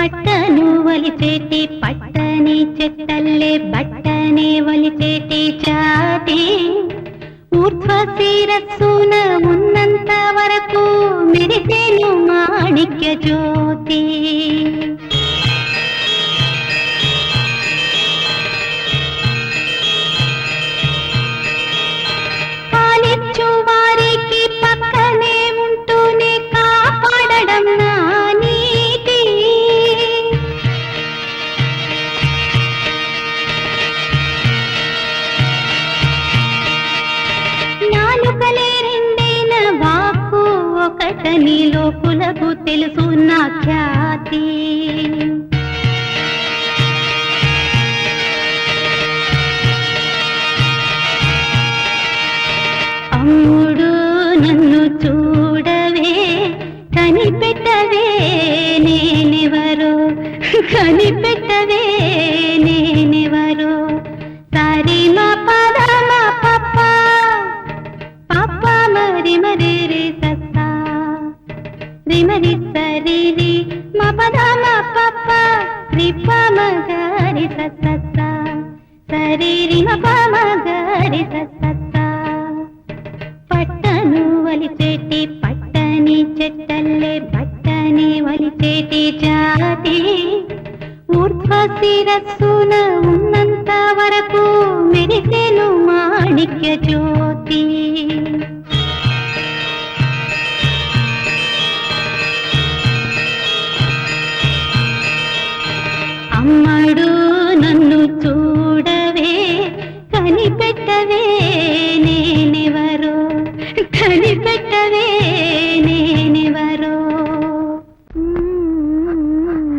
పట్టను వలిచేటి పట్టని చెట్టల్లే బట్టనే వలిచేటి జాతి ఊర్ధ్వ శిరస్సున ఉన్నంత వరకు మెరిసెను మాణిక్య జ్యోతి. కాలిచ్చు వారికి పక్కనే ఉంటూనే కాపాడడం నా నీతి. నాలుకలే రెండైన వాక్కు ఒకటని లోకులకు తెలుసు నా ఖ్యాతి. అమ్ముడు నన్ను చూడవే కనిపెట్టవే నేనెవరో కనిపెట్టవే నేనెవరో. సరి మా పద మా పప్ప పప్ప మరి మరి రే సత్తా రిమరి సరి రి మా పద మా పప్ప రిప్ప మగరి సత్త సరి రి మా ప మగరి సత్త. పట్టను వలిచేటి పట్టని చెట్టల్లే బట్టని వలిచేటి జాతి ఊర్ధ్వ శిరస్సున ఉన్నంత వరకు మెరిసెను మాణిక్య జ్యోతి.